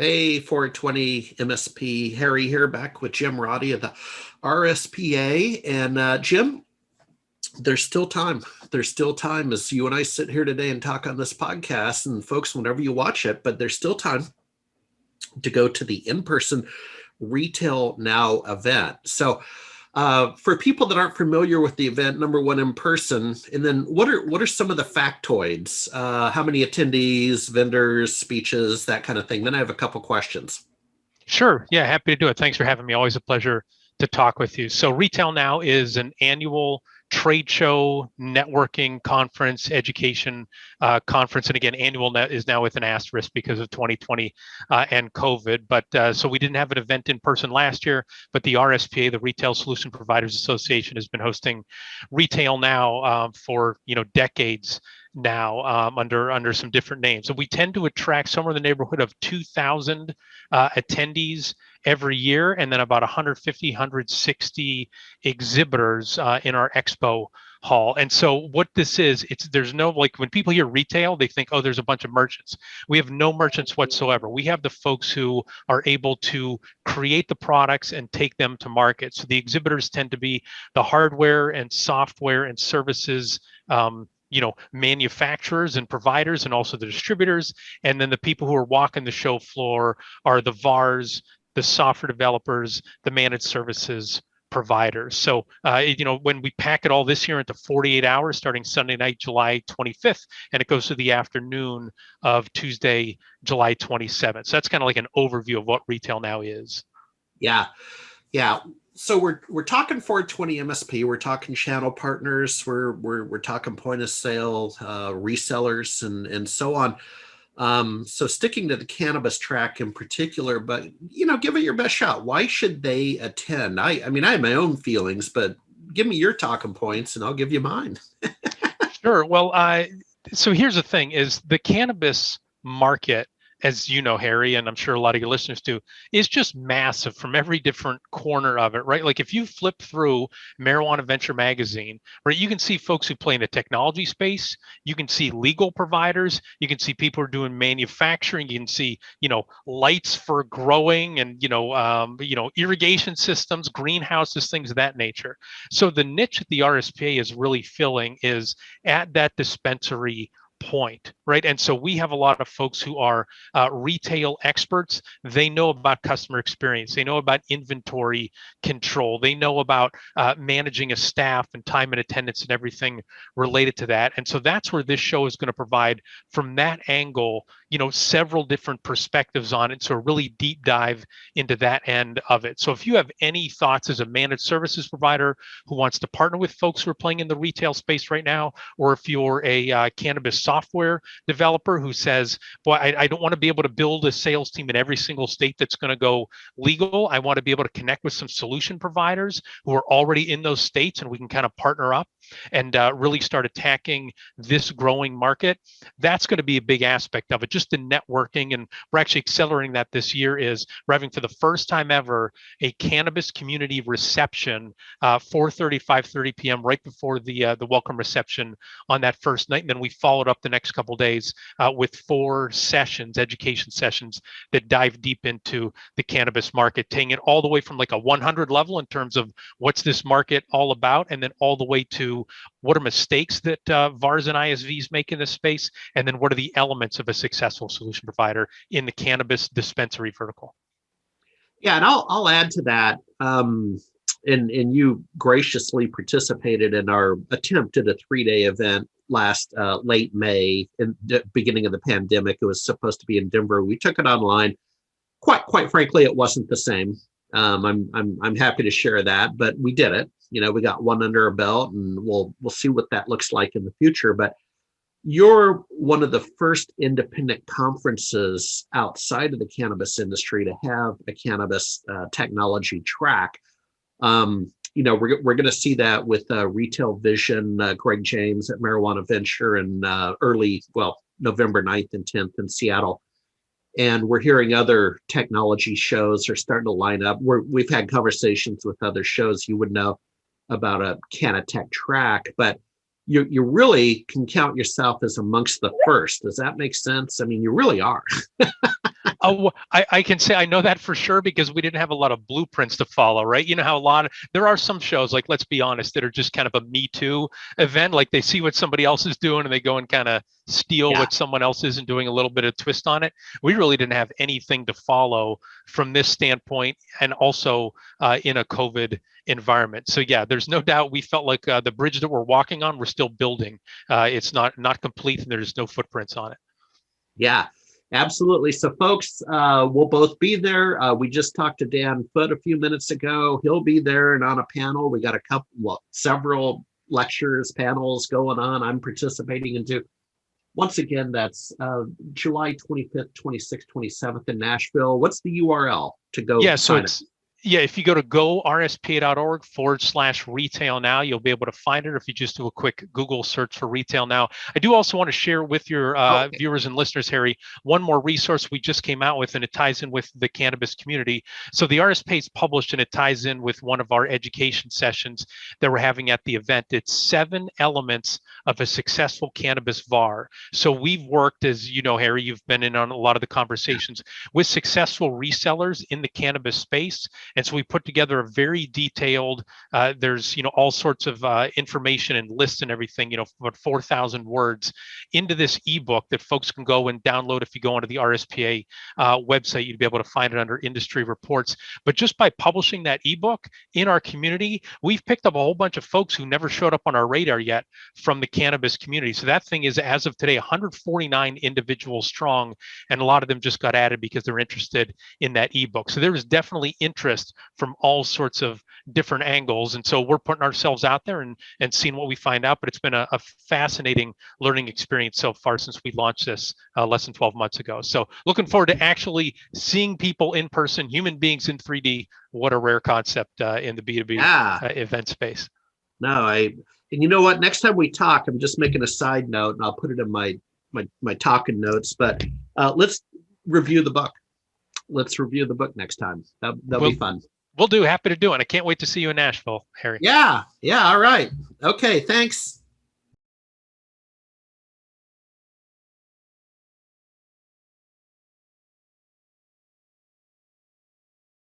Hey, 420 MSP, Harry here, back with Jim Roddy of the RSPA. And Jim, there's still time. There's still time as you and I sit here today and talk on this podcast. And folks, whenever you watch it, but there's still time to go to the in-person Retail Now event. So for people that aren't familiar with the event, number one, in person, and then what are some of the factoids? How many attendees, vendors, speeches, that kind of thing? Then I have a couple questions. Sure. Yeah, happy to do it. Thanks for having me. Always a pleasure to talk with you. So Retail Now is an annual trade show, networking conference, education conference. And again, annual net is now with an asterisk because of 2020 and COVID. But so we didn't have an event in person last year, but the RSPA, the Retail Solution Providers Association, has been hosting Retail Now for decades now under some different names. So we tend to attract somewhere in the neighborhood of 2,000 attendees every year, and then about 150, 160 exhibitors in our expo hall. And so what this is, there's no, like, when people hear retail, they think, oh, there's a bunch of merchants. We have no merchants whatsoever. We have the folks who are able to create the products and take them to market. So the exhibitors tend to be the hardware and software and services manufacturers and providers, and also the distributors. And then the people who are walking the show floor are the VARs, the software developers, the managed services providers. So, when we pack it all this year into 48 hours, starting Sunday night, July 25th, and it goes to the afternoon of Tuesday, July 27th. So that's kind of like an overview of what Retail Now is. Yeah. So we're talking 420 MSP. We're talking channel partners. We're talking point of sale, resellers, and so on. So sticking to the cannabis track in particular, but give it your best shot. Why should they attend? I mean, I have my own feelings, but give me your talking points, and I'll give you mine. Sure. Well, so here's the thing: is the cannabis market, as you know, Harry, and I'm sure a lot of your listeners do, is just massive from every different corner of it, right? Like if you flip through Marijuana Venture magazine, right, you can see folks who play in the technology space, you can see legal providers, you can see people who are doing manufacturing, you can see, lights for growing and, irrigation systems, greenhouses, things of that nature. So the niche that the RSPA is really filling is at that dispensary point, right? And so we have a lot of folks who are retail experts. They know about customer experience. They know about inventory control. They know about managing a staff and time and attendance and everything related to that. And so that's where this show is going to provide, from that angle, several different perspectives on it. So a really deep dive into that end of it. So if you have any thoughts as a managed services provider who wants to partner with folks who are playing in the retail space right now, or if you're a cannabis software developer who says, boy, I don't want to be able to build a sales team in every single state that's going to go legal. I want to be able to connect with some solution providers who are already in those states, and we can kind of partner up and really start attacking this growing market. That's going to be a big aspect of it, just the networking. And we're actually accelerating that this year. Is we're having, for the first time ever, a cannabis community reception, 4:30, 5:30 p.m. right before the welcome reception on that first night. And then we followed up the next couple of days with 4 sessions, education sessions, that dive deep into the cannabis market, taking it all the way from like a 100 level in terms of what's this market all about, and then all the way to what are mistakes that VARs and ISVs make in this space, and then what are the elements of a successful solution provider in the cannabis dispensary vertical. Yeah, and I'll add to that. And you graciously participated in our attempt at a 3-day event last late May, in the beginning of the pandemic. It was supposed to be in Denver. We took it online. Quite frankly, it wasn't the same. I'm happy to share that, but we did it. We got one under our belt, and we'll see what that looks like in the future. But you're one of the first independent conferences outside of the cannabis industry to have a cannabis technology track. We're going to see that with Retail Vision, Greg James at Marijuana Venture, and November 9th and 10th in Seattle. And we're hearing other technology shows are starting to line up. We've had conversations with other shows you would know about a CannaTech track, but you really can count yourself as amongst the first. Does that make sense? I mean, you really are. Oh, I can say I know that for sure because we didn't have a lot of blueprints to follow, right? You know how there are some shows, like, let's be honest, that are just kind of a Me Too event. Like they see what somebody else is doing and they go and kind of steal Yeah. what someone else is and doing a little bit of twist on it. We really didn't have anything to follow from this standpoint, and also in a COVID environment. So yeah, there's no doubt we felt like the bridge that we're walking on, we're still building. It's not complete, and there's no footprints on it. Yeah, absolutely. So, folks, we'll both be there. We just talked to Dan Foote a few minutes ago. He'll be there and on a panel. We got several lectures, panels going on. I'm participating in two. Once again, that's July 25th, 26th, 27th in Nashville. What's the URL to go Yeah, so sign up? it's if you go to gorspa.org/retail now, you'll be able to find it. If you just do a quick Google search for retail now. I do also want to share with your Okay. viewers and listeners, Harry, one more resource we just came out with, and it ties in with the cannabis community. So the RSP is published, and it ties in with one of our education sessions that we're having at the event. It's 7 elements of a successful cannabis VAR. So we've worked, as you know, Harry, you've been in on a lot of the conversations with successful resellers in the cannabis space. And so we put together a very detailed, there's, all sorts of information and lists and everything, about 4,000 words into this ebook that folks can go and download. If you go onto the RSPA website, you'd be able to find it under industry reports. But just by publishing that ebook in our community, we've picked up a whole bunch of folks who never showed up on our radar yet from the cannabis community. So that thing is, as of today, 149 individuals strong, and a lot of them just got added because they're interested in that ebook. So there is definitely interest from all sorts of different angles. And so we're putting ourselves out there and seeing what we find out. But it's been a fascinating learning experience so far since we launched this less than 12 months ago. So looking forward to actually seeing people in person, human beings in 3D. What a rare concept in the B2B event space. No, and you know what? Next time we talk, I'm just making a side note, and I'll put it in my talking notes. But let's review the book. Let's review the book next time. That'll be fun. We'll do. Happy to do it. I can't wait to see you in Nashville, Harry. Yeah. All right. Okay. Thanks.